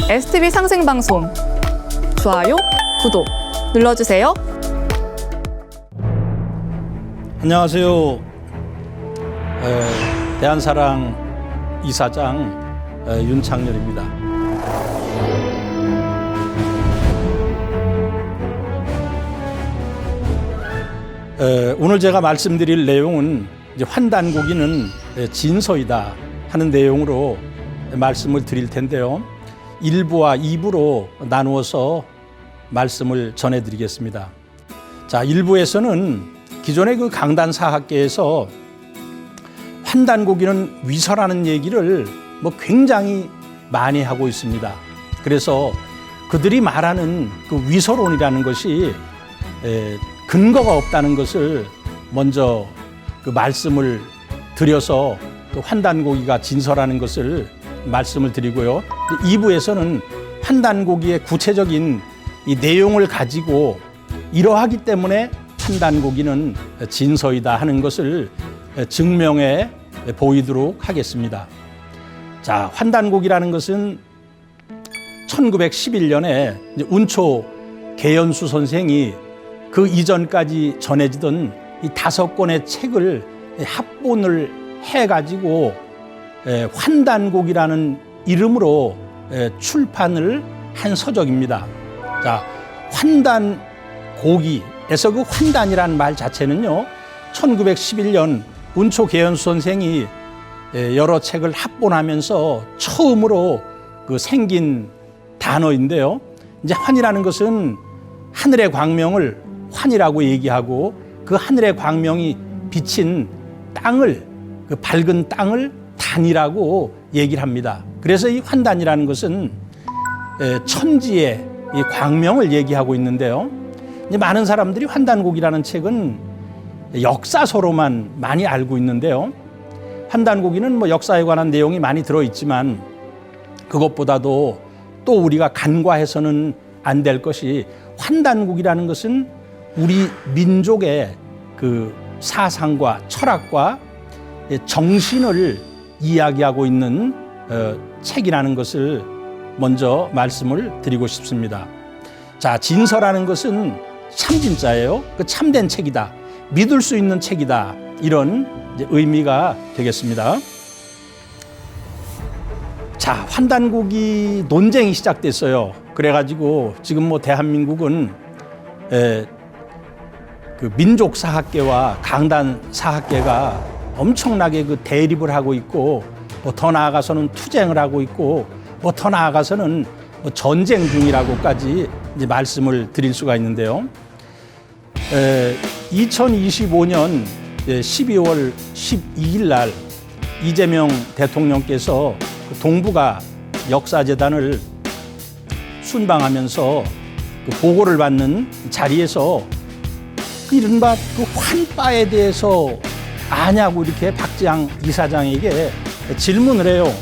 STV 상생방송 좋아요, 구독 눌러주세요. 안녕하세요. 대한사랑 이사장 윤창렬입니다. 오늘 제가 말씀드릴 내용은 이제 환단고기는 진서이다 하는 내용으로 말씀을 드릴 텐데요. 1부와 2부로 나누어서 말씀을 전해드리겠습니다. 자, 1부에서는 기존의 그 강단사학계에서 환단고기는 위서라는 얘기를 굉장히 많이 하고 있습니다. 그래서 그들이 말하는 그 위서론이라는 것이 근거가 없다는 것을 먼저 그 말씀을 드려서 그 환단고기가 진서라는 것을 말씀을 드리고요. 2부에서는 환단고기의 구체적인 이 내용을 가지고 이러하기 때문에 환단고기는 진서이다 하는 것을 증명해 보이도록 하겠습니다. 자, 환단고기라는 것은 1911년에 운초 계연수 선생이 그 이전까지 전해지던 이 5권의 책을 합본을 해가지고 환단곡이라는 이름으로 출판을 한 서적입니다. 자, 환단곡이에서 그 환단이라는 말 자체는요, 1911년 운초 계연수 선생이 여러 책을 합본하면서 처음으로 그 생긴 단어인데요. 이제 환이라는 것은 하늘의 광명을 환이라고 얘기하고 그 하늘의 광명이 비친 땅을, 그 밝은 땅을 단이라고 얘기를 합니다. 그래서 이 환단이라는 것은 천지의 이 광명을 얘기하고 있는데요. 이제 많은 사람들이 환단곡이라는 책은 역사서로만 많이 알고 있는데요. 환단곡이는 역사에 관한 내용이 많이 들어있지만 그것보다도 또 우리가 간과해서는 안 될 것이 환단곡이라는 것은 우리 민족의 그 사상과 철학과 정신을 이야기하고 있는 책이라는 것을 먼저 말씀을 드리고 싶습니다. 자, 진서라는 것은 참진자예요. 그 참된 책이다. 믿을 수 있는 책이다. 이런 이제 의미가 되겠습니다. 자, 환단곡이 논쟁이 시작됐어요. 그래가지고 지금 대한민국은 그 민족사학계와 강단사학계가 엄청나게 그 대립을 하고 있고 더 나아가서는 투쟁을 하고 있고 더 나아가서는 전쟁 중이라고까지 이제 말씀을 드릴 수가 있는데요. 2025년 12월 12일 날 이재명 대통령께서 그 동북아 역사재단을 순방하면서 그 보고를 받는 자리에서 그 이른바 그 환빠에 대해서 아냐고 이렇게 박지양 이사장에게 질문을 해요.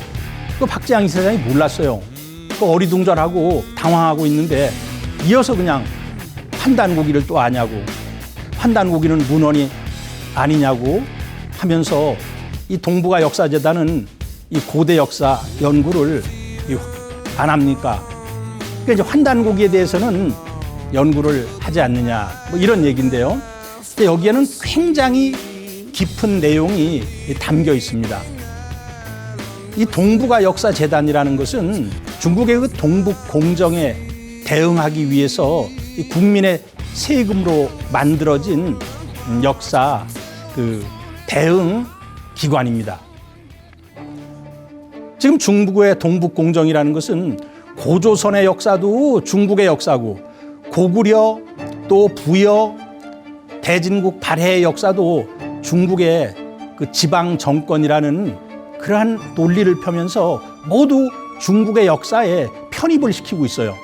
그 박지양 이사장이 몰랐어요. 그 어리둥절하고 당황하고 있는데 이어서 그냥 환단고기를 또 아냐고, 환단고기는 문헌이 아니냐고 하면서 이 동북아 역사재단은 이 고대 역사 연구를 안 합니까? 그러니까 이제 환단고기에 대해서는 연구를 하지 않느냐, 이런 얘기인데요. 여기에는 굉장히 깊은 내용이 담겨 있습니다. 이 동북아 역사재단이라는 것은 중국의 그 동북 공정에 대응하기 위해서 이 국민의 세금으로 만들어진 역사 그 대응 기관입니다. 지금 중국의 동북 공정이라는 것은 고조선의 역사도 중국의 역사고 고구려 또 부여 대진국 발해의 역사도 중국의 그 지방 정권이라는 그러한 논리를 펴면서 모두 중국의 역사에 편입을 시키고 있어요.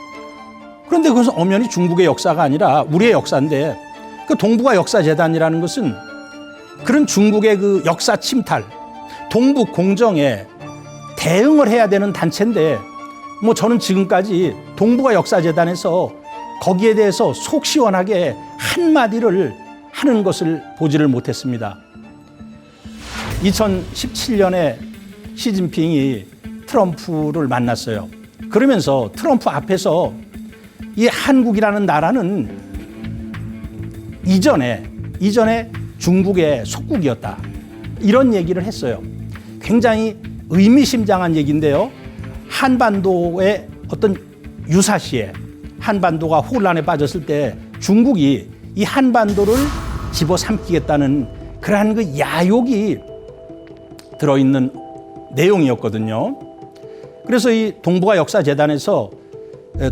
그런데 그것은 엄연히 중국의 역사가 아니라 우리의 역사인데 그 동북아 역사재단이라는 것은 그런 중국의 그 역사 침탈, 동북 공정에 대응을 해야 되는 단체인데 저는 지금까지 동북아 역사재단에서 거기에 대해서 속 시원하게 한마디를 하는 것을 보지를 못했습니다. 2017년에 시진핑이 트럼프를 만났어요. 그러면서 트럼프 앞에서 이 한국이라는 나라는 이전에 중국의 속국이었다. 이런 얘기를 했어요. 굉장히 의미심장한 얘기인데요. 한반도의 어떤 유사시에 한반도가 혼란에 빠졌을 때 중국이 이 한반도를 집어삼키겠다는 그러한 그 야욕이 들어있는 내용이었거든요. 그래서 이 동북아 역사재단에서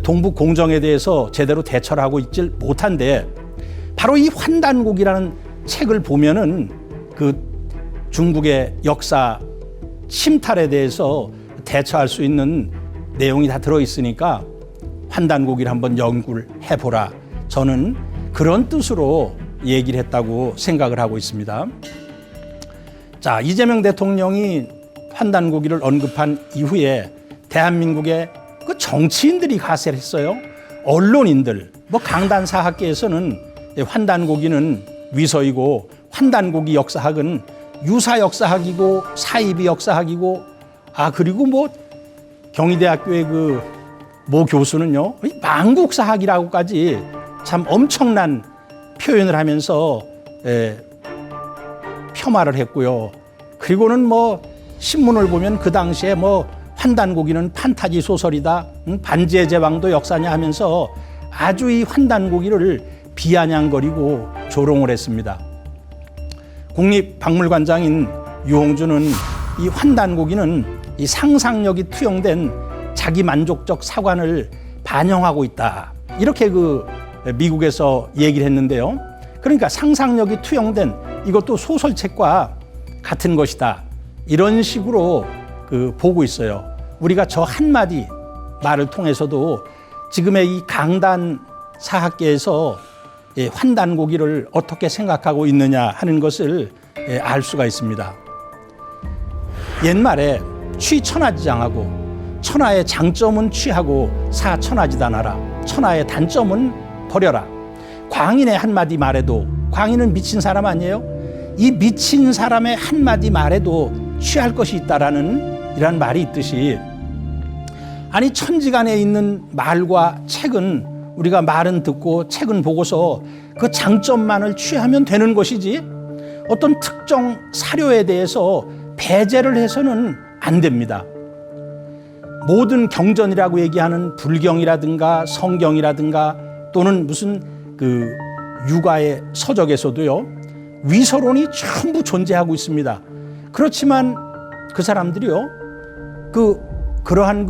동북 공정에 대해서 제대로 대처를 하고 있질 못한데 바로 이 환단곡이라는 책을 보면은 그 중국의 역사 침탈에 대해서 대처할 수 있는 내용이 다 들어있으니까 환단곡을 한번 연구를 해보라. 저는 그런 뜻으로 얘기를 했다고 생각을 하고 있습니다. 자, 이재명 대통령이 환단고기를 언급한 이후에 대한민국의 그 정치인들이 가세를 했어요. 언론인들, 뭐 강단사학계에서는 환단고기는 위서이고 환단고기 역사학은 유사 역사학이고 사이비 역사학이고 그리고 뭐 경희대학교의 그 모 교수는요 망국사학이라고까지 참 엄청난 표현을 하면서 폄하를 했고요. 그리고는 뭐 신문을 보면 그 당시에 뭐 환단고기는 판타지 소설이다, 반지의 제왕도 역사냐 하면서 아주 이 환단고기를 비아냥거리고 조롱을 했습니다. 국립박물관장인 유홍주는 이 환단고기는 이 상상력이 투영된 자기 만족적 사관을 반영하고 있다. 이렇게 그 미국에서 얘기를 했는데요. 그러니까 상상력이 투영된 이것도 소설책과 같은 것이다. 이런 식으로 그 보고 있어요. 우리가 저 한마디 말을 통해서도 지금의 이 강단 사학계에서 환단고기를 어떻게 생각하고 있느냐 하는 것을 알 수가 있습니다. 옛말에 취천하지장하고 천하의 장점은 취하고 사천하지단하라. 천하의 단점은 버려라. 광인의 한마디 말에도, 광인은 미친 사람 아니에요? 이 미친 사람의 한마디 말에도 취할 것이 있다라는 이런 말이 있듯이, 아니 천지간에 있는 말과 책은 우리가 말은 듣고 책은 보고서 그 장점만을 취하면 되는 것이지 어떤 특정 사료에 대해서 배제를 해서는 안 됩니다. 모든 경전이라고 얘기하는 불경이라든가 성경이라든가 또는 무슨 그 유가의 서적에서도요 위서론이 전부 존재하고 있습니다. 그렇지만 그 사람들이요 그러한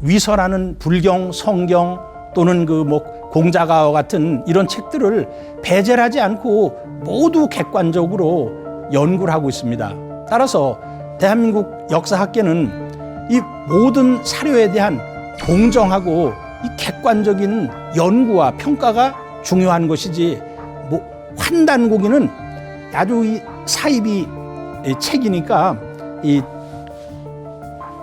위서라는 불경, 성경 또는 그 뭐 공자가와 같은 이런 책들을 배제를 하지 않고 모두 객관적으로 연구를 하고 있습니다. 따라서 대한민국 역사학계는 이 모든 사료에 대한 공정하고 이 객관적인 연구와 평가가 중요한 것이지, 뭐 환단고기는 아주 이 사이비 책이니까 이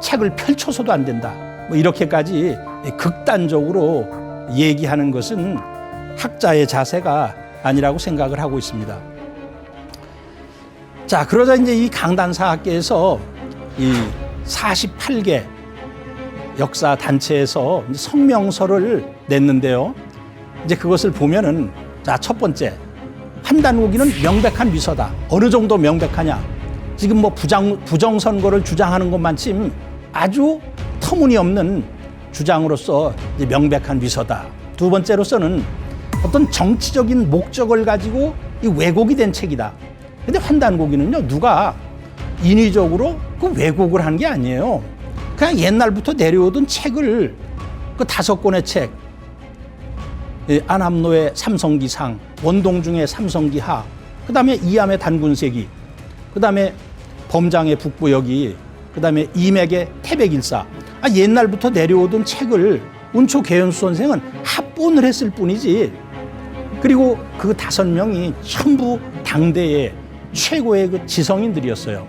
책을 펼쳐서도 안 된다. 뭐 이렇게까지 극단적으로 얘기하는 것은 학자의 자세가 아니라고 생각을 하고 있습니다. 자, 그러자 이제 이 강단사학계에서 이 48개 역사 단체에서 성명서를 냈는데요. 이제 그것을 보면은, 자, 첫 번째, 환단고기는 명백한 위서다. 어느 정도 명백하냐? 지금 뭐 부정선거를 주장하는 것만큼 아주 터무니없는 주장으로서 이제 명백한 위서다. 두 번째로서는 어떤 정치적인 목적을 가지고 이 왜곡이 된 책이다. 근데 환단고기는요, 누가 인위적으로 그 왜곡을 한 게 아니에요. 그냥 옛날부터 내려오던 책을 그 5권의 책, 안함노의 삼성기상, 원동중의 삼성기하, 그 다음에 이암의 단군세기, 그 다음에 범장의 북부여기, 그 다음에 이맥의 태백일사. 옛날부터 내려오던 책을 운초 개연수 선생은 합본을 했을 뿐이지. 그리고 그 5명이 전부 당대의 최고의 그 지성인들이었어요.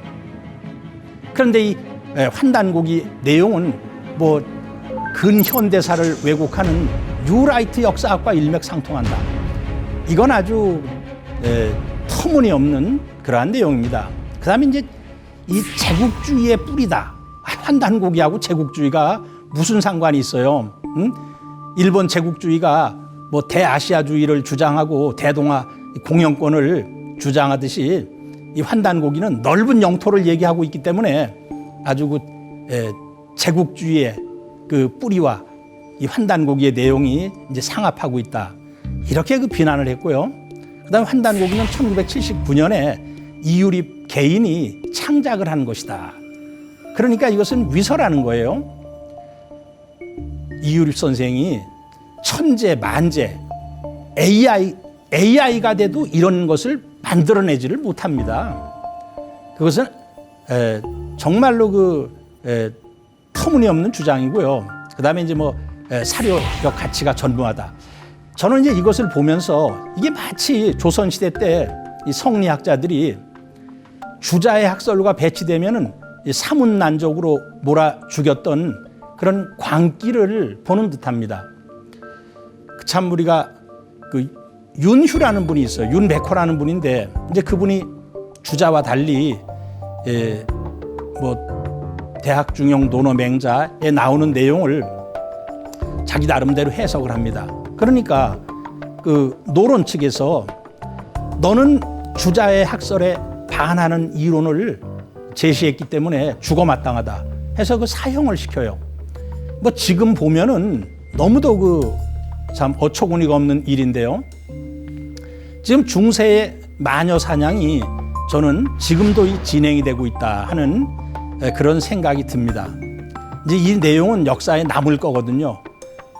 그런데 이 환단고기 내용은 뭐 근현대사를 왜곡하는 뉴라이트 역사학과 일맥상통한다. 이건 아주 터무니없는 그러한 내용입니다. 그 다음에 이제 이 제국주의의 뿌리다. 환단고기하고 제국주의가 무슨 상관이 있어요? 응? 일본 제국주의가 뭐 대아시아주의를 주장하고 대동아 공영권을 주장하듯이 이 환단고기는 넓은 영토를 얘기하고 있기 때문에 아주 제국주의의 그 뿌리와 이 환단고기의 내용이 이제 상합하고 있다. 이렇게 그 비난을 했고요. 그다음에 환단고기는 1979년에 이유립 개인이 창작을 한 것이다. 그러니까 이것은 위서라는 거예요. 이유립 선생이 천재, 만재, AI가 돼도 이런 것을 만들어내지를 못합니다. 그것은 정말로 터무니없는 주장이고요. 그다음에 이제 뭐 사료적 가치가 전무하다. 저는 이제 이것을 보면서 이게 마치 조선시대 때 이 성리학자들이 주자의 학설로가 배치되면은 사문난적으로 몰아 죽였던 그런 광기를 보는 듯합니다. 참 우리가 그 윤휴라는 분이 있어요. 윤백호라는 분인데 이제 그분이 주자와 달리 뭐 대학중용 논어맹자에 나오는 내용을 자기 나름대로 해석을 합니다. 그러니까 그 노론 측에서 너는 주자의 학설에 반하는 이론을 제시했기 때문에 죽어마땅하다 해서 그 사형을 시켜요. 뭐 지금 보면은 너무도 그 참 어처구니가 없는 일인데요. 지금 중세의 마녀 사냥이 저는 지금도 진행이 되고 있다 하는 그런 생각이 듭니다. 이제 이 내용은 역사에 남을 거거든요.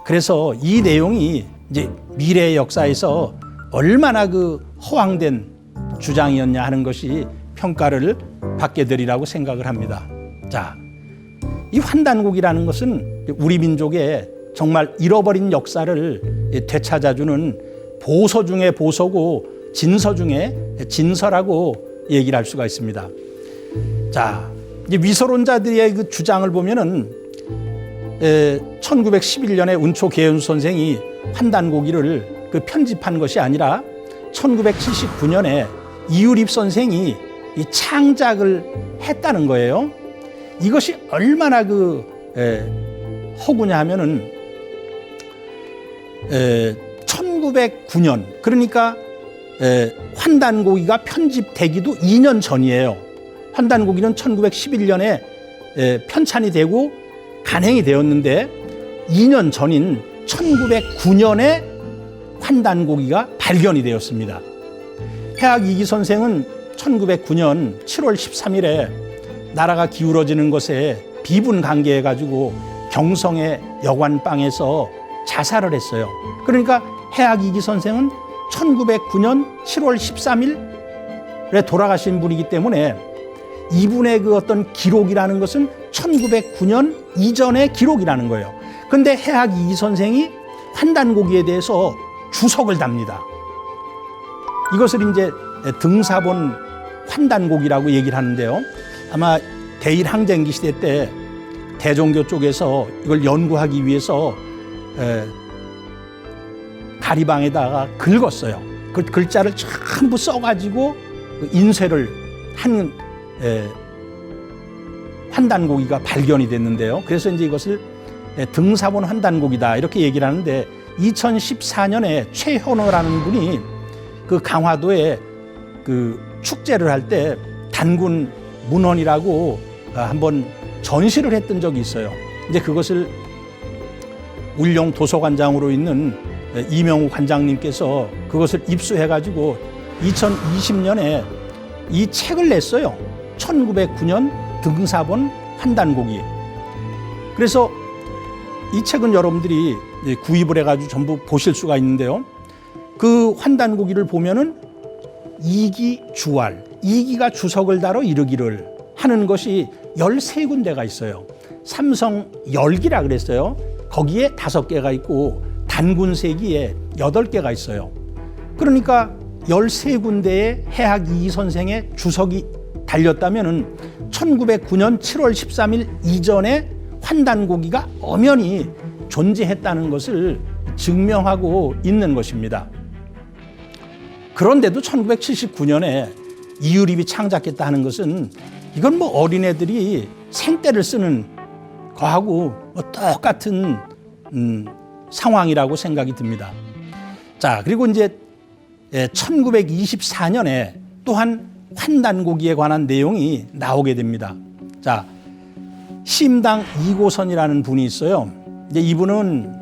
그래서 이 내용이 이제 미래의 역사에서 얼마나 그 허황된 주장이었냐 하는 것이 평가를 받게 되리라고 생각을 합니다. 자, 이 환단곡이라는 것은 우리 민족의 정말 잃어버린 역사를 되찾아주는 보서 중에 보서고 진서 중에 진서라고 얘기를 할 수가 있습니다. 자, 이제 위서론자들의 그 주장을 보면은 1911년에 운초 계연수 선생이 환단고기를 그 편집한 것이 아니라 1979년에 이유립 선생이 이 창작을 했다는 거예요. 이것이 얼마나 허구냐 하면은 1909년 그러니까 환단고기가 편집되기도 2년 전이에요. 환단고기는 1911년에 편찬이 되고 간행이 되었는데 2년 전인 1909년에 환단고기가 발견이 되었습니다. 해학 이기 선생은 1909년 7월 13일에 나라가 기울어지는 것에 비분관계해가지고 경성의 여관방에서 자살을 했어요. 그러니까 해학 이기 선생은 1909년 7월 13일에 돌아가신 분이기 때문에 이분의 그 어떤 기록이라는 것은 1909년 이전의 기록이라는 거예요. 그런데 해학 이기 선생이 환단고기에 대해서 주석을 답니다. 이것을 이제 등사본 환단고기라고 얘기를 하는데요. 아마 대일항쟁기 시대 때 대종교 쪽에서 이걸 연구하기 위해서 가리방에다가 긁었어요. 그 글자를 전부 써가지고 인쇄를 한 환단고기가 발견이 됐는데요. 그래서 이제 이것을 등사본 환단고기다 이렇게 얘기를 하는데 2014년에 최현호라는 분이 그 강화도에 그 축제를 할 때 단군 문헌이라고 한번 전시를 했던 적이 있어요. 이제 그것을 울령 도서관장으로 있는 이명우 관장님께서 그것을 입수해가지고 2020년에 이 책을 냈어요. 1909년 등사본 환단고기. 그래서 이 책은 여러분들이 구입을 해가지고 전부 보실 수가 있는데요. 그 환단고기를 보면은 이기 주활, 이기가 주석을 다뤄 이르기를 하는 것이 13군데가 있어요. 삼성 열기라 그랬어요. 거기에 5개가 있고 단군세기에 8개가 있어요. 그러니까 13군데의 해학 이기 선생의 주석이 달렸다면은 1909년 7월 13일 이전에 환단고기가 엄연히 존재했다는 것을 증명하고 있는 것입니다. 그런데도 1979년에 이유립이 창작했다 하는 것은 이건 뭐 어린애들이 생떼를 쓰는 거하고 뭐 똑같은 상황이라고 생각이 듭니다. 자, 그리고 이제 1924년에 또한 환단고기에 관한 내용이 나오게 됩니다. 자, 심당 이고선이라는 분이 있어요. 이제 이분은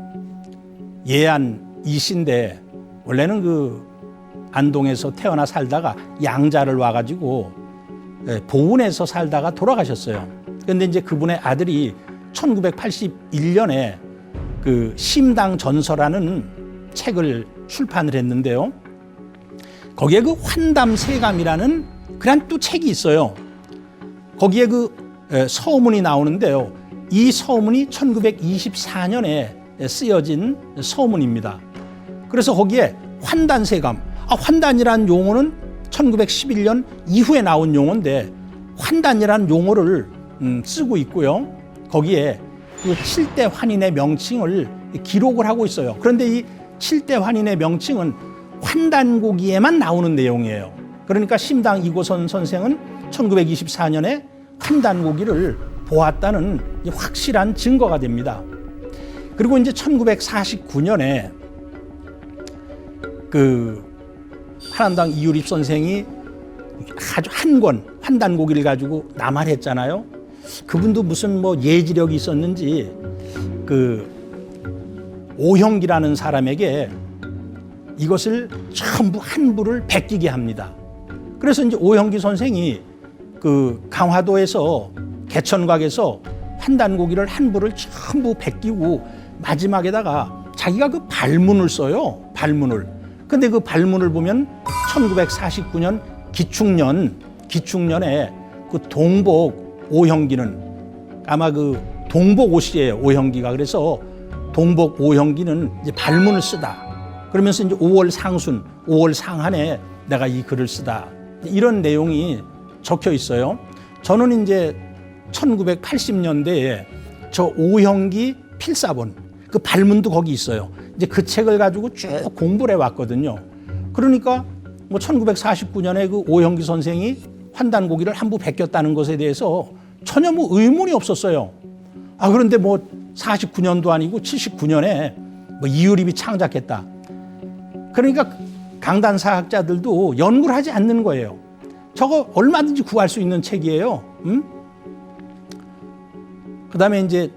예안 이씨인데 원래는 그 안동에서 태어나 살다가 양자를 와가지고 보은에서 살다가 돌아가셨어요. 그런데 이제 그분의 아들이 1981년에 그 심당 전서라는 책을 출판을 했는데요. 거기에 그 환담세감이라는 그런 또 책이 있어요. 거기에 그 서문이 나오는데요. 이 서문이 1924년에 쓰여진 서문입니다. 그래서 거기에 환단세감, 환단이라는 용어는 1911년 이후에 나온 용어인데 환단이라는 용어를 쓰고 있고요. 거기에 그 7대 환인의 명칭을 기록을 하고 있어요. 그런데 이 7대 환인의 명칭은 환단고기에만 나오는 내용이에요. 그러니까 심당 이고선 선생은 1924년에 환단고기를 보았다는 확실한 증거가 됩니다. 그리고 이제 1949년에 그 한남당 이유립 선생이 아주 한 권 환단고기를 가지고 남할했잖아요. 그분도 무슨 뭐 예지력이 있었는지 그 오형기라는 사람에게 이것을 전부 한 부를 베끼게 합니다. 그래서 이제 오형기 선생이 그 강화도에서 개천각에서 환단고기를 한 부를 전부 베끼고 마지막에다가 자기가 그 발문을 써요. 발문을. 근데 그 발문을 보면 1949년 기축년에 그 동복 오형기는 아마 그 동복 옷이에요. 오형기가. 그래서 동복 오형기는 이제 발문을 쓰다. 그러면서 이제 5월 상순, 5월 상한에 내가 이 글을 쓰다. 이런 내용이 적혀 있어요. 저는 이제 1980년대에 저 오형기 필사본, 그 발문도 거기 있어요. 이제 그 책을 가지고 쭉 공부를 해왔거든요. 그러니까 뭐 1949년에 그 오형기 선생이 환단고기를 한 부 베꼈다는 것에 대해서 전혀 뭐 의문이 없었어요. 그런데 뭐 49년도 아니고 79년에 뭐 이유립이 창작했다. 그러니까 강단사학자들도 연구를 하지 않는 거예요. 저거 얼마든지 구할 수 있는 책이에요. 그다음에 이제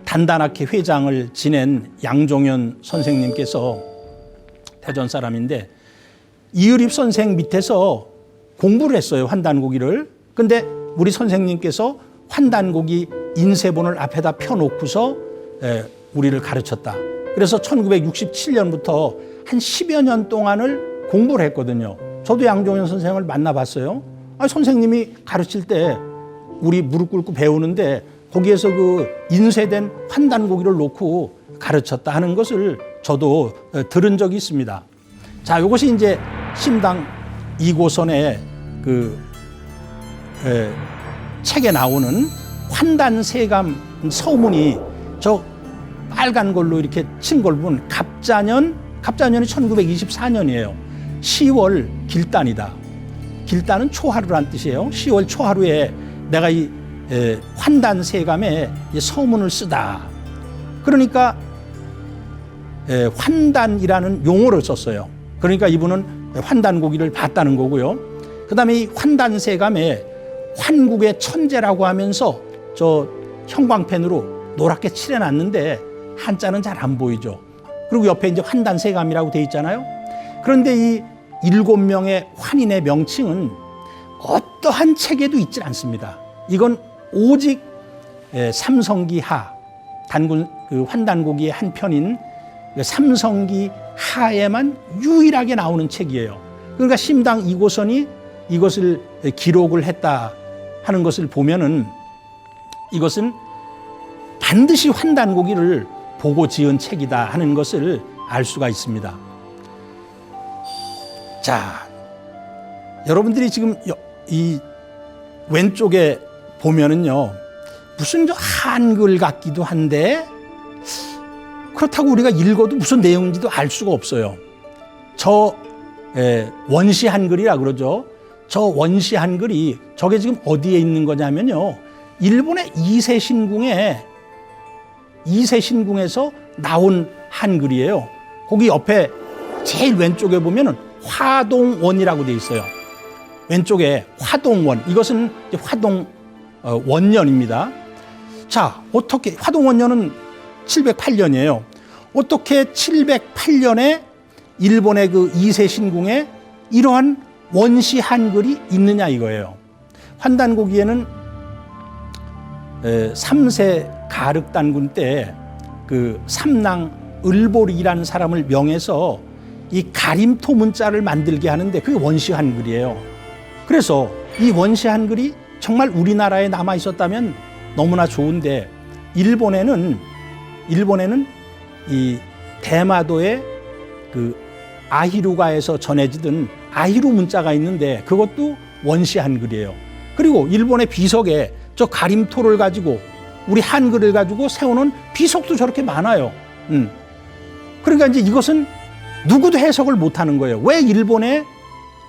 단단하게 회장을 지낸 양종현 선생님께서 대전 사람인데 이유립 선생 밑에서 공부를 했어요. 환단고기를. 근데 우리 선생님께서 환단고기 인쇄본을 앞에다 펴놓고서 우리를 가르쳤다. 그래서 1967년부터 한 10여 년 동안을 공부를 했거든요. 저도 양종현 선생을 만나봤어요. 선생님이 가르칠 때 우리 무릎 꿇고 배우는데 거기에서 그 인쇄된 환단고기를 놓고 가르쳤다 하는 것을 저도 들은 적이 있습니다. 자, 이것이 이제 심당 이고선의 그 책에 나오는 환단세감 서문이 저 빨간 걸로 이렇게 친 걸 보면 갑자년이 1924년이에요. 10월 길단이다. 길단은 초하루란 뜻이에요. 10월 초하루에 내가 이 환단세감에 서문을 쓰다. 그러니까 환단이라는 용어를 썼어요. 그러니까 이분은 환단고기를 봤다는 거고요. 그다음에 이 환단세감에 환국의 천재라고 하면서 저 형광펜으로 노랗게 칠해놨는데 한자는 잘 안 보이죠. 그리고 옆에 이제 환단세감이라고 돼 있잖아요. 그런데 이 7명의 환인의 명칭은 어떠한 책에도 있질 않습니다. 이건 오직 삼성기 하, 단군 그 환단고기의 한 편인 삼성기 하에만 유일하게 나오는 책이에요. 그러니까 심당 이고선이 이것을 기록을 했다 하는 것을 보면은 이것은 반드시 환단고기를 보고 지은 책이다 하는 것을 알 수가 있습니다. 자, 여러분들이 지금 이 왼쪽에 보면은요, 무슨 저 한글 같기도 한데 그렇다고 우리가 읽어도 무슨 내용인지도 알 수가 없어요. 저 원시 한글이라 그러죠. 저 원시 한글이 저게 지금 어디에 있는 거냐면요, 일본의 이세신궁에서 나온 한글이에요. 거기 옆에 제일 왼쪽에 보면은 화동원이라고 돼 있어요. 왼쪽에 화동원, 이것은 이제 원년입니다. 자, 어떻게 화동원년은 708년이에요. 어떻게 708년에 일본의 그 이세신궁에 이러한 원시 한글이 있느냐 이거예요. 환단고기에는 3세 가륵단군 때 그 삼랑 을보리라는 사람을 명해서 이 가림토 문자를 만들게 하는데 그게 원시 한글이에요. 그래서 이 원시 한글이 정말 우리나라에 남아 있었다면 너무나 좋은데 일본에는 이 대마도의 그 아히루가에서 전해지던 아히루 문자가 있는데 그것도 원시 한글이에요. 그리고 일본의 비석에 저 가림토를 가지고 우리 한글을 가지고 세우는 비석도 저렇게 많아요. 그러니까 이제 이것은 누구도 해석을 못하는 거예요. 왜 일본에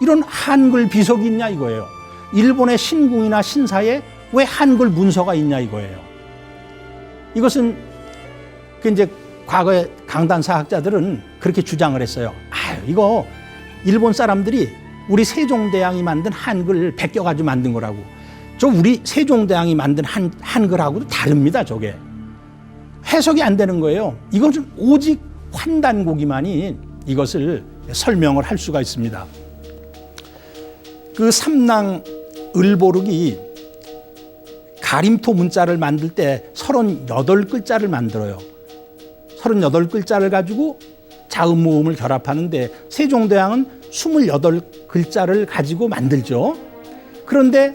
이런 한글 비석이 있냐 이거예요. 일본의 신궁이나 신사에 왜 한글 문서가 있냐 이거예요. 이것은 그 이제 과거에 강단사학자들은 그렇게 주장을 했어요. 이거 일본 사람들이 우리 세종대왕이 만든 한글 베껴가지고 만든 거라고. 저 우리 세종대왕이 만든 한글하고도 다릅니다. 저게 해석이 안 되는 거예요. 이것은 오직 환단고기만이 이것을 설명을 할 수가 있습니다. 그 삼랑 을보륵이 가림토 문자를 만들 때 38글자를 만들어요. 38글자를 가지고 자음 모음을 결합하는데 세종대왕은 28글자를 가지고 만들죠. 그런데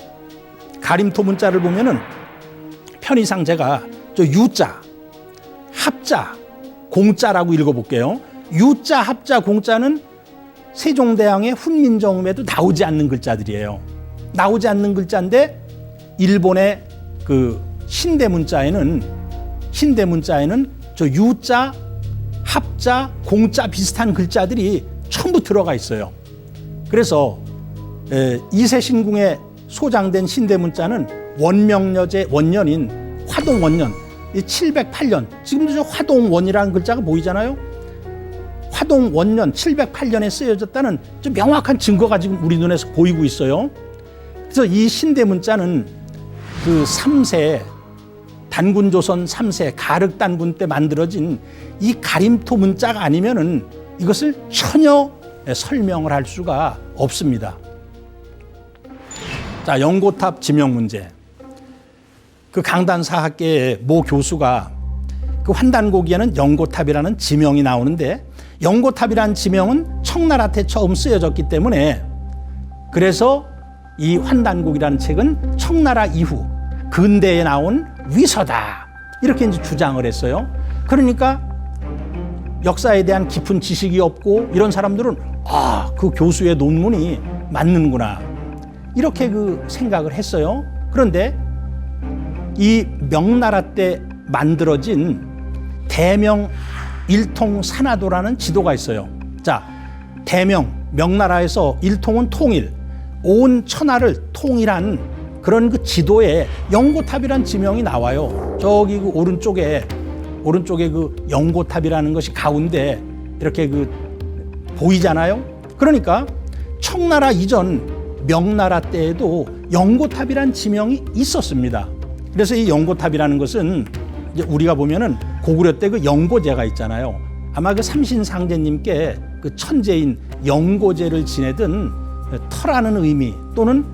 가림토 문자를 보면은 편의상 제가 저 유자, 합자, 공자라고 읽어볼게요. 유자, 합자, 공자는 세종대왕의 훈민정음에도 나오지 않는 글자들이에요. 나오지 않는 글자인데 일본의 그 신대문자에는 저 유자, 합자, 공자 비슷한 글자들이 전부 들어가 있어요. 그래서 이세신궁에 소장된 신대문자는 원명여제 원년인 화동원년 708년, 지금도 저 화동원이라는 글자가 보이잖아요. 화동원년 708년에 쓰여졌다는 좀 명확한 증거가 지금 우리 눈에서 보이고 있어요. 그래서 이 신대문자는 그 3세 단군조선 3세 가륵단군 때 만들어진 이 가림토 문자가 아니면은 이것을 전혀 설명을 할 수가 없습니다. 자, 연고탑 지명 문제. 그 강단사학계의 모 교수가 그 환단고기에는 연고탑이라는 지명이 나오는데 연고탑이라는 지명은 청나라 때 처음 쓰여졌기 때문에 그래서 이 환단곡이라는 책은 청나라 이후 근대에 나온 위서다 이렇게 이제 주장을 했어요. 그러니까 역사에 대한 깊은 지식이 없고 이런 사람들은 그 교수의 논문이 맞는구나 이렇게 그 생각을 했어요. 그런데 이 명나라 때 만들어진 대명 일통산하도라는 지도가 있어요. 자, 명나라에서 일통은 통일, 온 천하를 통일한 그런 그 지도에 연고탑이라는 지명이 나와요. 저기 그 오른쪽에 그 연고탑이라는 것이 가운데 이렇게 그 보이잖아요. 그러니까 청나라 이전 명나라 때에도 연고탑이라는 지명이 있었습니다. 그래서 이 연고탑이라는 것은 이제 우리가 보면은 고구려 때 그 영고제가 있잖아요. 아마 그 삼신상제님께 그 천재인 영고제를 지내던 터라는 의미 또는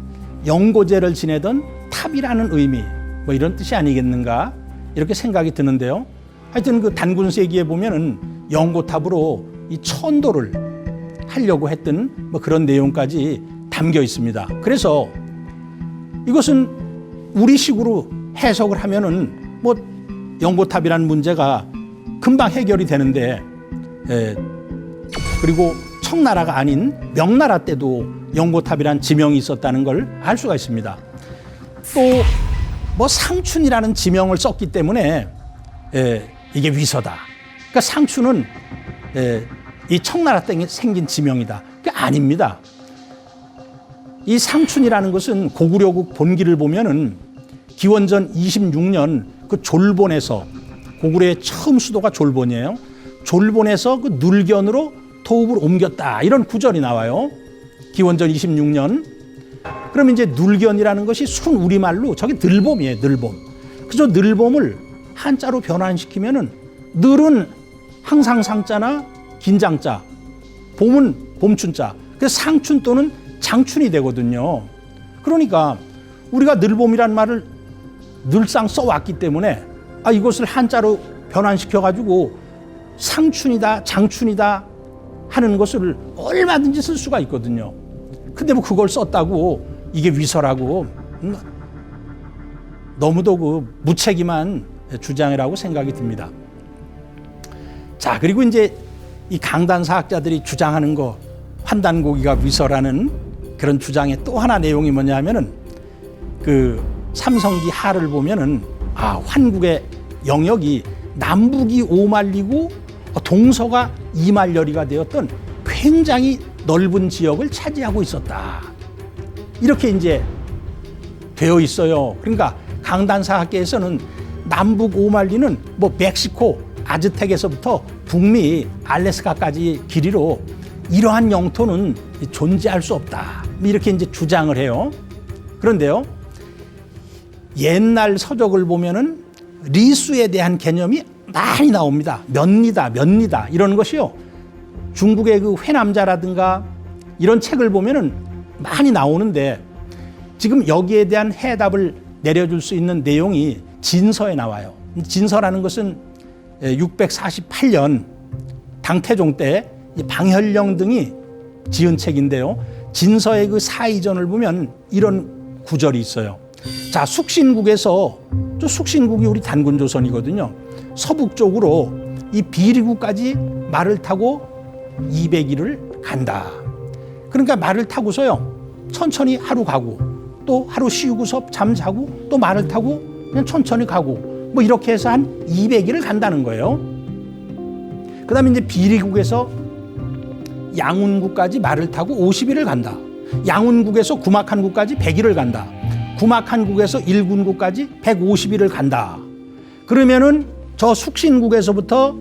영고제를 지내던 탑이라는 의미 뭐 이런 뜻이 아니겠는가 이렇게 생각이 드는데요. 하여튼 그 단군세기에 보면은 영고탑으로 이 천도를 하려고 했던 뭐 그런 내용까지 담겨 있습니다. 그래서 이것은 우리식으로 해석을 하면은 뭐 연고탑이라는 문제가 금방 해결이 되는데 그리고 청나라가 아닌 명나라 때도 연고탑이라는 지명이 있었다는 걸 알 수가 있습니다. 또 뭐 상춘이라는 지명을 썼기 때문에 이게 위서다. 그러니까 상춘은 이 청나라 때 생긴 지명이다. 그게 아닙니다. 이 상춘이라는 것은 고구려국 본기를 보면은 기원전 26년 그 졸본에서, 고구려의 처음 수도가 졸본이에요. 졸본에서 그 눌견으로 토읍을 옮겼다, 이런 구절이 나와요. 기원전 26년. 그럼 이제 눌견이라는 것이 순 우리말로 저게 늘봄이에요. 늘봄. 그저 늘봄을 한자로 변환시키면은 늘은 항상 상자나 긴장자, 봄은 봄춘자, 그래서 상춘 또는 장춘이 되거든요. 그러니까 우리가 늘봄이란 말을 늘상 써왔기 때문에 이것을 한자로 변환시켜가지고 상춘이다, 장춘이다 하는 것을 얼마든지 쓸 수가 있거든요. 근데 뭐 그걸 썼다고 이게 위설하고 너무도 그 무책임한 주장이라고 생각이 듭니다. 자, 그리고 이제 이 강단사학자들이 주장하는 거, 환단고기가 위설하는 그런 주장의 또 하나 내용이 뭐냐면은 그 삼성기 하를 보면은 환국의 영역이 남북이 5만리고 동서가 2만여리가 되었던 굉장히 넓은 지역을 차지하고 있었다, 이렇게 이제 되어 있어요. 그러니까 강단사학계에서는 남북 5만리는 뭐 멕시코 아즈텍에서부터 북미 알래스카까지 길이로 이러한 영토는 존재할 수 없다, 이렇게 이제 주장을 해요. 그런데요, 옛날 서적을 보면은 리수에 대한 개념이 많이 나옵니다. 면리다, 면리다 이런 것이요. 중국의 그 회남자라든가 이런 책을 보면은 많이 나오는데 지금 여기에 대한 해답을 내려줄 수 있는 내용이 진서에 나와요. 진서라는 것은 648년 당태종 때 방현령 등이 지은 책인데요. 진서의 그 사이전을 보면 이런 구절이 있어요. 자, 숙신국에서, 저 숙신국이 우리 단군조선이거든요. 서북쪽으로 이 비리국까지 말을 타고 200일을 간다. 그러니까 말을 타고서요, 천천히 하루 가고 또 하루 쉬고서 잠자고 또 말을 타고 그냥 천천히 가고 뭐 이렇게 해서 한 200일을 간다는 거예요. 그 다음에 이제 비리국에서 양운국까지 말을 타고 50일을 간다. 양운국에서 구막한국까지 100일을 간다. 구막한국에서 일군국까지 150일을 간다. 그러면은 저 숙신국에서부터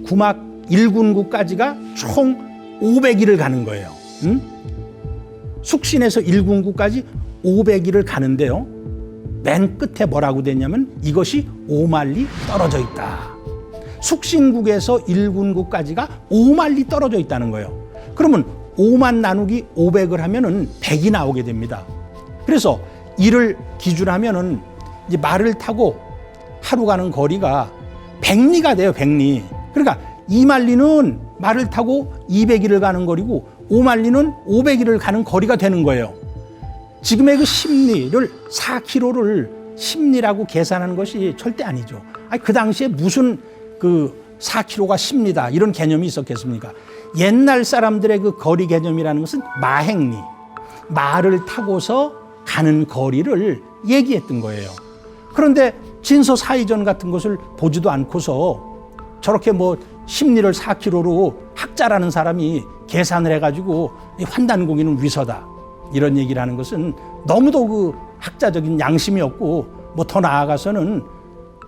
구막 일군국까지가 총 500일을 가는 거예요. 숙신에서 일군국까지 500일을 가는데요, 맨 끝에 뭐라고 되냐면 이것이 5만리 떨어져 있다. 숙신국에서 일군국까지가 5만리 떨어져 있다는 거예요. 그러면 5만 나누기 500을 하면은 100이 나오게 됩니다. 그래서 이를 기준하면은 이제 말을 타고 하루 가는 거리가 100리가 돼요, 100리. 그러니까 2만리는 말을 타고 200일을 가는 거리고 5만리는 500일을 가는 거리가 되는 거예요. 지금의 그 10리를 4km를 10리라고 계산하는 것이 절대 아니죠. 그 당시에 무슨 그 4km가 10리다 이런 개념이 있었겠습니까? 옛날 사람들의 그 거리 개념이라는 것은 마행리, 말을 타고서 가는 거리를 얘기했던 거예요. 그런데 진서 사이전 같은 것을 보지도 않고서 저렇게 뭐 10리를 4km로 학자라는 사람이 계산을 해가지고 환단고기는 위서다 이런 얘기를 하는 것은 너무도 그 학자적인 양심이 없고 뭐 더 나아가서는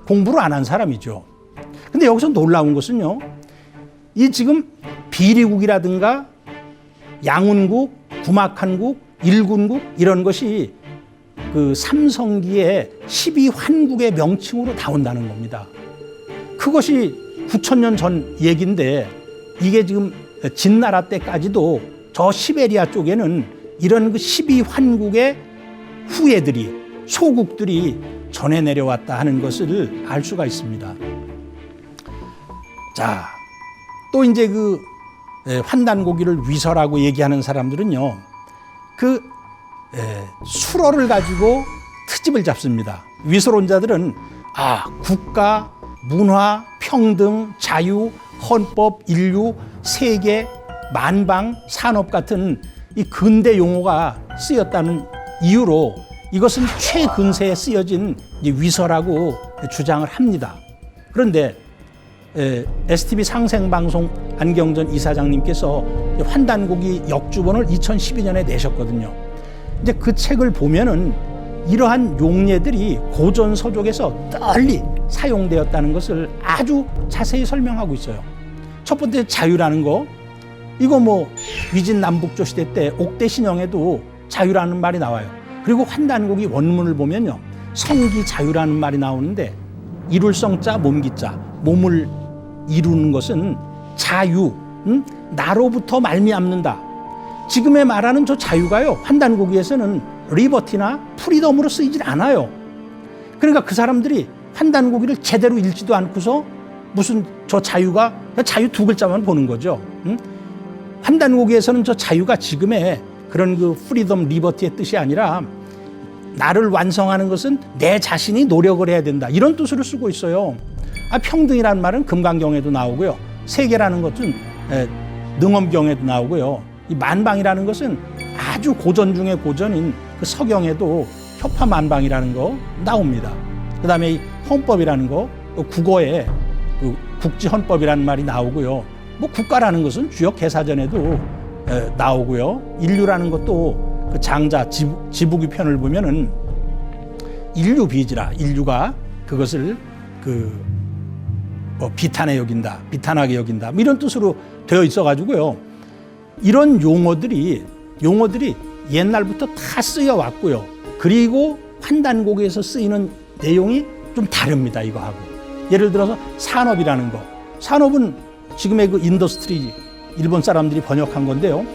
공부를 안 한 사람이죠. 근데 여기서 놀라운 것은요, 이 지금 비리국이라든가 양운국, 구막한국, 일군국 이런 것이 그 삼성기의 12환국의 명칭으로 나온다는 겁니다. 그것이 9,000년 전 얘기인데 이게 지금 진나라 때까지도 저 시베리아 쪽에는 이런 그 12환국의 후예들이, 소국들이 전해 내려왔다 하는 것을 알 수가 있습니다. 자, 또 이제 그 환단고기를 위서라고 얘기하는 사람들은요, 그 수로를 가지고 트집을 잡습니다. 위서론자들은 국가, 문화, 평등, 자유, 헌법, 인류, 세계, 만방, 산업 같은 이 근대 용어가 쓰였다는 이유로 이것은 최근세에 쓰여진 위서라고 주장을 합니다. 그런데 STV 상생방송 안경전 이사장님께서 환단고기 역주본을 2012년에 내셨거든요. 이제 그 책을 보면은 이러한 용례들이 고전 서적에서 널리 사용되었다는 것을 아주 자세히 설명하고 있어요. 첫 번째 자유라는 거, 이거 뭐 위진 남북조 시대 때 옥대 신형에도 자유라는 말이 나와요. 그리고 환단곡이 원문을 보면요, 성기 자유라는 말이 나오는데 이룰성자 몸기자, 몸을 이루는 것은 자유, 나로부터 말미암는다. 지금의 말하는 저 자유가요, 환단고기에서는 리버티나 프리덤으로 쓰이질 않아요. 그러니까 그 사람들이 환단고기를 제대로 읽지도 않고서 무슨 저 자유가, 자유 두 글자만 보는 거죠. 환단고기에서는 저 자유가 지금의 그런 그 프리덤, 리버티의 뜻이 아니라 나를 완성하는 것은 내 자신이 노력을 해야 된다, 이런 뜻으로 쓰고 있어요. 평등이라는 말은 금강경에도 나오고요, 세계라는 것은 능엄경에도 나오고요, 이 만방이라는 것은 아주 고전 중에 고전인 그 서경에도 협파만방이라는 거 나옵니다. 그 다음에 이 헌법이라는 거, 국어에 그 국지헌법이라는 말이 나오고요, 뭐 국가라는 것은 주역 개사전에도 나오고요, 인류라는 것도 그 장자 지부기 편을 보면은 인류 비지라, 인류가 그것을 뭐 비탄해 여긴다, 비탄하게 여긴다, 뭐 이런 뜻으로 되어 있어가지고요, 이런 용어들이 옛날부터 다 쓰여 왔고요. 그리고 환단곡에서 쓰이는 내용이 좀 다릅니다, 이거하고. 예를 들어서 산업이라는 거, 산업은 지금의 그 인더스트리, 일본 사람들이 번역한 건데요,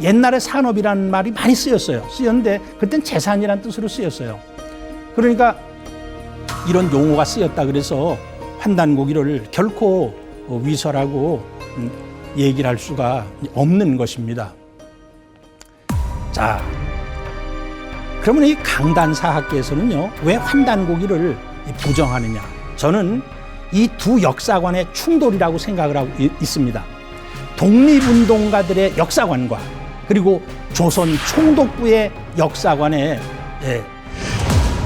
옛날에 산업이라는 말이 많이 쓰였는데 그땐 재산이라는 뜻으로 쓰였어요. 그러니까 이런 용어가 쓰였다 그래서 환단고기를 결코 위설하고 얘기를 할 수가 없는 것입니다. 자, 그러면 이 강단사학계에서는요, 왜 환단고기를 부정하느냐? 저는 이 두 역사관의 충돌이라고 생각을 하고 있습니다. 독립운동가들의 역사관과 그리고 조선 총독부의 역사관의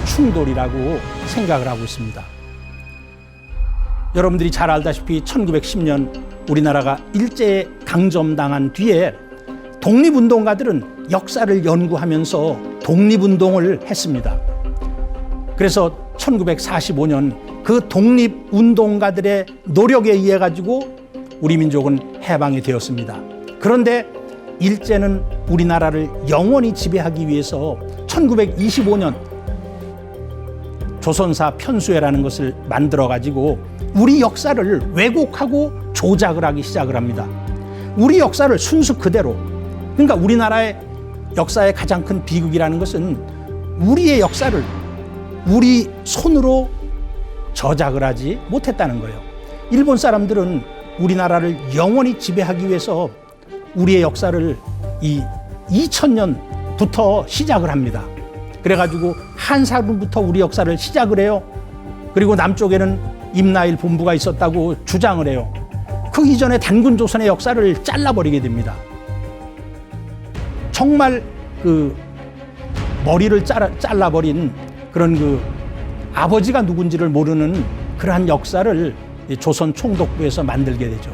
충돌이라고 생각을 하고 있습니다. 여러분들이 잘 알다시피 1910년 우리나라가 일제에 강점당한 뒤에 독립운동가들은 역사를 연구하면서 독립운동을 했습니다. 그래서 1945년 그 독립운동가들의 노력에 의해 가지고 우리 민족은 해방이 되었습니다. 그런데 일제는 우리나라를 영원히 지배하기 위해서 1925년 조선사 편수회라는 것을 만들어 가지고 우리 역사를 왜곡하고 조작을 하기 시작을 합니다. 우리 역사를 순수 그대로, 그러니까 우리나라의 역사의 가장 큰 비극이라는 것은 우리의 역사를 우리 손으로 저작을 하지 못했다는 거예요. 일본 사람들은 우리나라를 영원히 지배하기 위해서 우리의 역사를 이 2000년부터 시작을 합니다. 그래가지고 한사군부터 우리 역사를 시작을 해요. 그리고 남쪽에는 임나일 본부가 있었다고 주장을 해요. 그 이전에 단군조선의 역사를 잘라버리게 됩니다. 정말 그 머리를 잘라버린 그런 그 아버지가 누군지를 모르는 그러한 역사를 조선 총독부에서 만들게 되죠.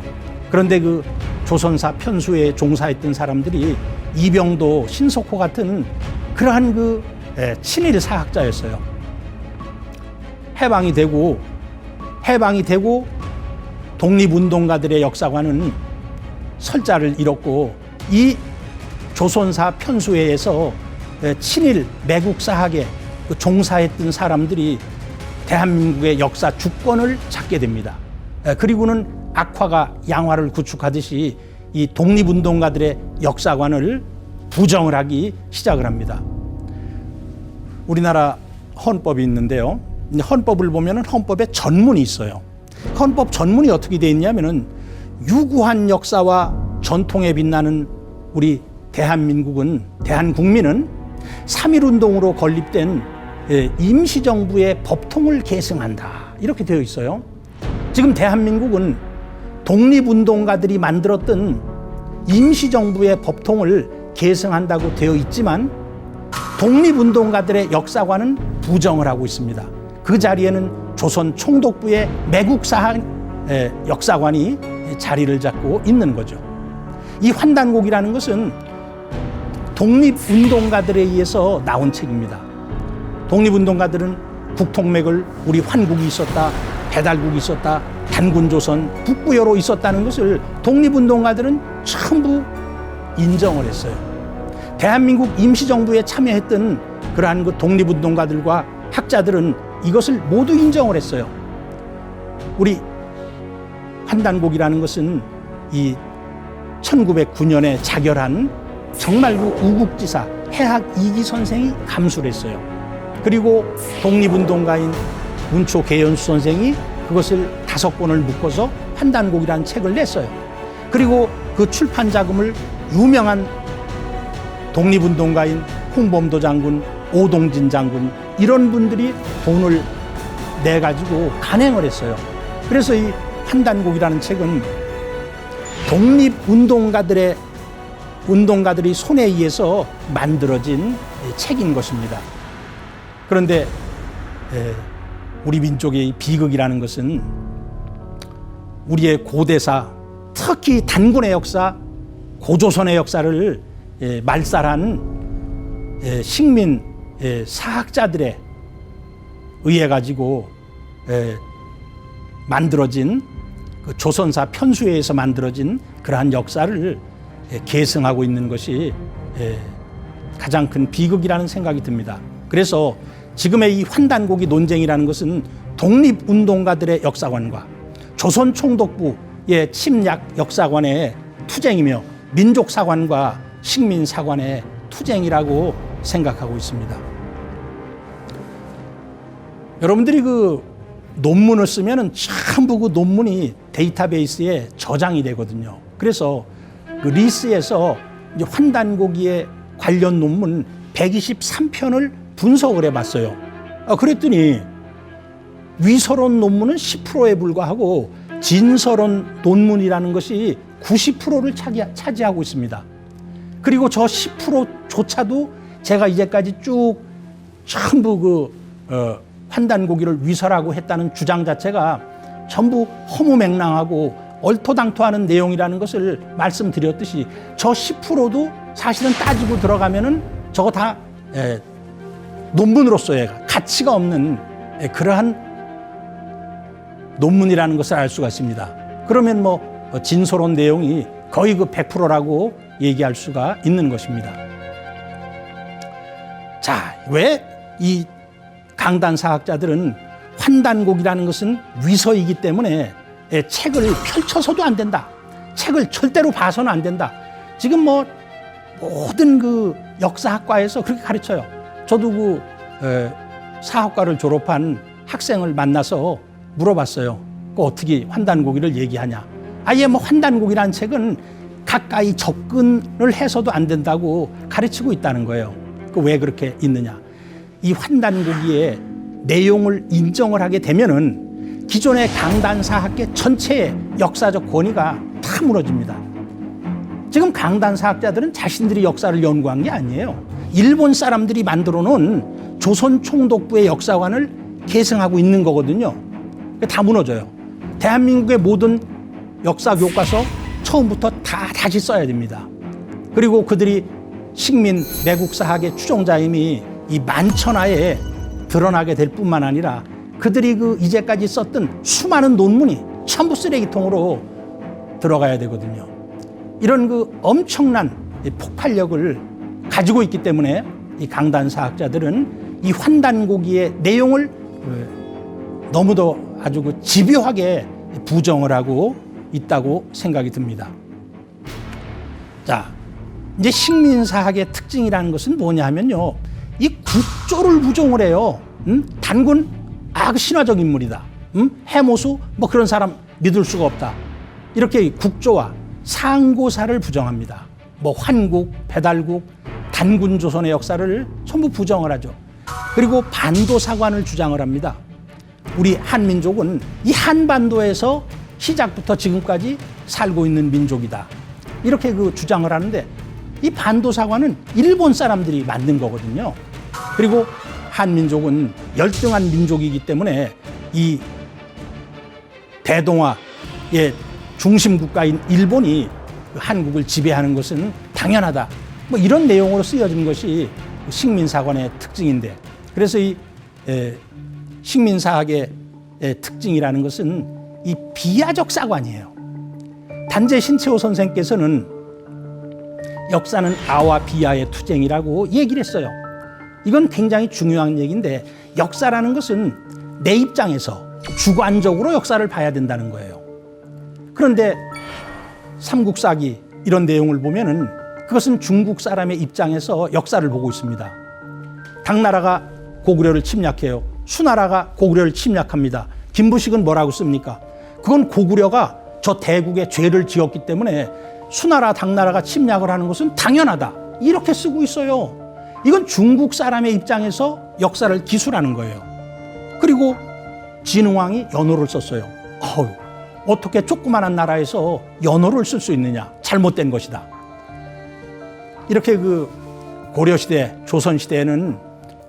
그런데 그 조선사 편수에 종사했던 사람들이 이병도, 신석호 같은 그러한 그 친일 사학자였어요. 해방이 되고 독립운동가들의 역사관은 설자를 잃었고, 이 조선사 편수회에서 친일 매국사학에 종사했던 사람들이 대한민국의 역사 주권을 잡게 됩니다. 그리고는 악화가 양화를 구축하듯이 이 독립운동가들의 역사관을 부정을 하기 시작을 합니다. 우리나라 헌법이 있는데요, 헌법을 보면 헌법에 전문이 있어요. 헌법 전문이 어떻게 되어 있냐면은 유구한 역사와 전통에 빛나는 우리 대한국민은 3.1운동으로 건립된 임시정부의 법통을 계승한다, 이렇게 되어 있어요. 지금 대한민국은 독립운동가들이 만들었던 임시정부의 법통을 계승한다고 되어 있지만 독립운동가들의 역사관은 부정을 하고 있습니다. 그 자리에는 조선 총독부의 매국사학 역사관이 자리를 잡고 있는 거죠. 이 환단곡이라는 것은 독립운동가들에 의해서 나온 책입니다. 독립운동가들은 국통맥을 우리 환국이 있었다, 배달국이 있었다, 단군조선, 북부여로 있었다는 것을 독립운동가들은 전부 인정을 했어요. 대한민국 임시정부에 참여했던 그러한 그 독립운동가들과 학자들은 이것을 모두 인정을 했어요. 우리 환단곡이라는 것은 이 1909년에 자결한 정말 그 우국지사 해학 이기 선생이 감수를 했어요. 그리고 독립운동가인 문초 계연수 선생이 그것을 5권을 묶어서 환단곡이라는 책을 냈어요. 그리고 그 출판 자금을 유명한 독립운동가인 홍범도 장군, 오동진 장군 이런 분들이 돈을 내가지고 간행을 했어요. 그래서 이 환단곡이라는 책은 운동가들이 손에 의해서 만들어진 책인 것입니다. 그런데 우리 민족의 비극이라는 것은 우리의 고대사, 특히 단군의 역사, 고조선의 역사를 말살한 식민 사학자들에 의해 가지고 만들어진 그 조선사 편수회에서 만들어진 그러한 역사를 계승하고 있는 것이 가장 큰 비극이라는 생각이 듭니다. 그래서 지금의 이 환단고기 논쟁이라는 것은 독립운동가들의 역사관과 조선총독부의 침략 역사관의 투쟁이며 민족사관과 식민사관의 투쟁이라고 생각하고 있습니다. 여러분들이 그 논문을 쓰면은 전부 그 논문이 데이터베이스에 저장이 되거든요. 그래서 그 리스에서 이제 환단고기에 관련 논문 123편을 분석을 해봤어요. 그랬더니 위서론 논문은 10%에 불과하고 진서론 논문이라는 것이 90%를 차지하고 있습니다. 그리고 저 10%조차도 제가 이제까지 쭉 전부 그 환단고기를 위서라고 했다는 주장 자체가 전부 허무맹랑하고 얼토당토하는 내용이라는 것을 말씀드렸듯이 저 10%도 사실은 따지고 들어가면은 저거 다 논문으로서의 가치가 없는 그러한 논문이라는 것을 알 수가 있습니다. 그러면 뭐 진서론 내용이 거의 그 100%라고 얘기할 수가 있는 것입니다. 자, 왜 이 강단사학자들은 환단곡이라는 것은 위서이기 때문에 책을 펼쳐서도 안 된다. 책을 절대로 봐서는 안 된다. 지금 뭐 모든 그 역사학과에서 그렇게 가르쳐요. 저도 그 사학과를 졸업한 학생을 만나서 물어봤어요. 그 어떻게 환단고기를 얘기하냐. 아예 뭐 환단고기라는 책은 가까이 접근을 해서도 안 된다고 가르치고 있다는 거예요. 그 왜 그렇게 있느냐. 이 환단고기의 내용을 인정을 하게 되면은 기존의 강단사학계 전체의 역사적 권위가 다 무너집니다. 지금 강단사학자들은 자신들이 역사를 연구한 게 아니에요. 일본 사람들이 만들어 놓은 조선총독부의 역사관을 계승하고 있는 거거든요. 다 무너져요. 대한민국의 모든 역사 교과서 처음부터 다 다시 써야 됩니다. 그리고 그들이 식민 매국사학의 추종자임이 이 만천하에 드러나게 될 뿐만 아니라 그들이 그 이제까지 썼던 수많은 논문이 전부 쓰레기통으로 들어가야 되거든요. 이런 그 엄청난 폭발력을 가지고 있기 때문에 이 강단사학자들은 이 환단고기의 내용을 너무도 아주 그 집요하게 부정을 하고 있다고 생각이 듭니다. 자, 이제 식민사학의 특징이라는 것은 뭐냐 하면요. 이 국조를 부정을 해요. 단군, 그 신화적 인물이다. 해모수, 뭐 그런 사람 믿을 수가 없다. 이렇게 국조와 상고사를 부정합니다. 뭐 환국, 배달국, 단군조선의 역사를 전부 부정을 하죠. 그리고 반도사관을 주장을 합니다. 우리 한민족은 이 한반도에서 시작부터 지금까지 살고 있는 민족이다. 이렇게 그 주장을 하는데 이 반도사관은 일본 사람들이 만든 거거든요. 그리고 한민족은 열등한 민족이기 때문에 이 대동아의 중심 국가인 일본이 한국을 지배하는 것은 당연하다. 뭐 이런 내용으로 쓰여진 것이 식민사관의 특징인데 그래서 이 식민사학의 특징이라는 것은 이 비하적 사관이에요. 단재 신채호 선생께서는 역사는 아와 비하의 투쟁이라고 얘기를 했어요. 이건 굉장히 중요한 얘기인데 역사라는 것은 내 입장에서 주관적으로 역사를 봐야 된다는 거예요. 그런데 삼국사기 이런 내용을 보면은 그것은 중국 사람의 입장에서 역사를 보고 있습니다. 당나라가 고구려를 침략해요. 수나라가 고구려를 침략합니다. 김부식은 뭐라고 씁니까? 그건 고구려가 저 대국에 죄를 지었기 때문에 수나라, 당나라가 침략을 하는 것은 당연하다. 이렇게 쓰고 있어요. 이건 중국 사람의 입장에서 역사를 기술하는 거예요. 그리고 진흥왕이 연호를 썼어요. 어떻게 조그마한 나라에서 연호를 쓸 수 있느냐? 잘못된 것이다. 이렇게 그 고려시대, 조선시대에는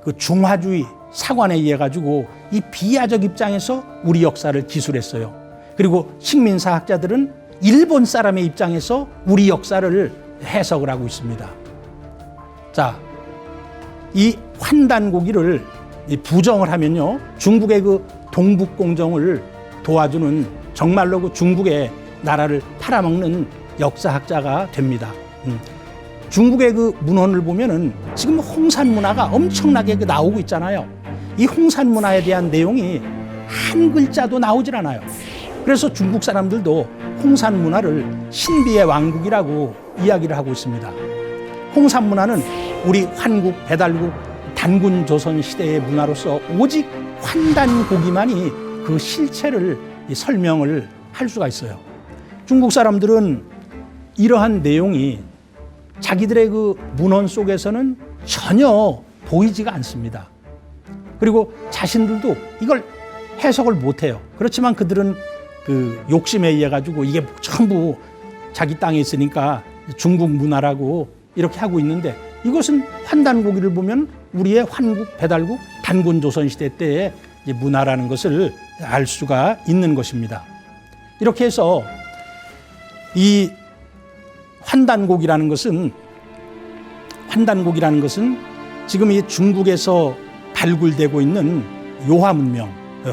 그 중화주의 사관에 의해 가지고 이 비하적 입장에서 우리 역사를 기술했어요. 그리고 식민사학자들은 일본 사람의 입장에서 우리 역사를 해석을 하고 있습니다. 자, 이 환단고기를 부정을 하면요, 중국의 그 동북공정을 도와주는 정말로 그 중국의 나라를 팔아먹는 역사학자가 됩니다. 중국의 그 문헌을 보면은 지금 홍산 문화가 엄청나게 나오고 있잖아요. 이 홍산 문화에 대한 내용이 한 글자도 나오질 않아요. 그래서 중국 사람들도 홍산 문화를 신비의 왕국이라고 이야기를 하고 있습니다. 홍산 문화는 우리 환국, 배달국, 단군 조선 시대의 문화로서 오직 환단고기만이 그 실체를 설명을 할 수가 있어요. 중국 사람들은 이러한 내용이 자기들의 그 문헌 속에서는 전혀 보이지가 않습니다. 그리고 자신들도 이걸 해석을 못해요. 그렇지만 그들은 그 욕심에 의해 가지고 이게 전부 자기 땅에 있으니까 중국 문화라고 이렇게 하고 있는데, 이것은 환단고기를 보면 우리의 환국, 배달국, 단군 조선시대 때의 문화라는 것을 알 수가 있는 것입니다. 이렇게 해서 이 환단고기라는 것은 지금 이 중국에서 발굴되고 있는 요하 문명,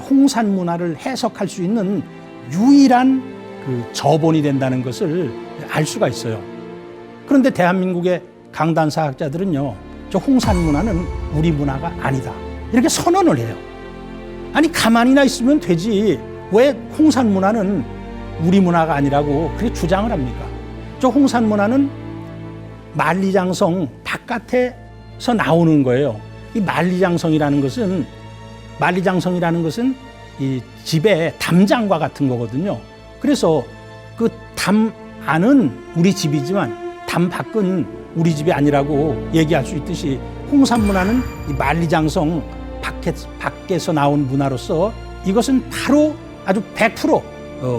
홍산 문화를 해석할 수 있는 유일한 그 저본이 된다는 것을 알 수가 있어요. 그런데 대한민국의 강단사학자들은요, 저 홍산 문화는 우리 문화가 아니다, 이렇게 선언을 해요. 아니, 가만히나 있으면 되지 왜 홍산 문화는 우리 문화가 아니라고 그렇게 주장을 합니까? 저 홍산 문화는 만리장성 바깥에서 나오는 거예요. 이 만리장성이라는 것은 이 집의 담장과 같은 거거든요. 그래서 그 담 안은 우리 집이지만 담 밖은 우리 집이 아니라고 얘기할 수 있듯이, 홍산 문화는 이 만리장성 밖에서 나온 문화로서 이것은 바로 아주 100%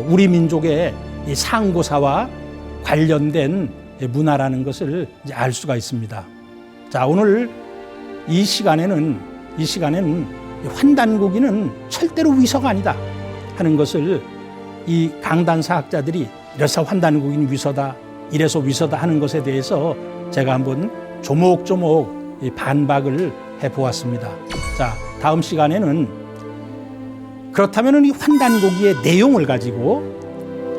우리 민족의 이 상고사와 관련된 문화라는 것을 이제 알 수가 있습니다. 자, 오늘 이 시간에는 환단고기는 절대로 위서가 아니다 하는 것을 이 강단사학자들이 이래서 환단고기는 위서다, 이래서 위서다 하는 것에 대해서 제가 한번 조목조목 반박을 해보았습니다. 자, 다음 시간에는 그렇다면 이 환단고기의 내용을 가지고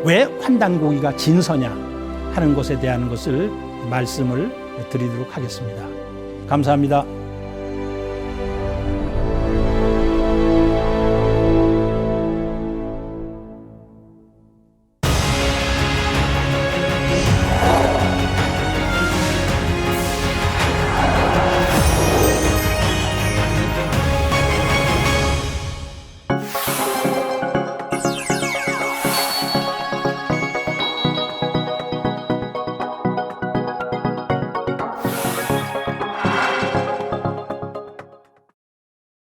왜 환단고기가 진서냐 하는 것에 대한 것을 말씀을 드리도록 하겠습니다. 감사합니다.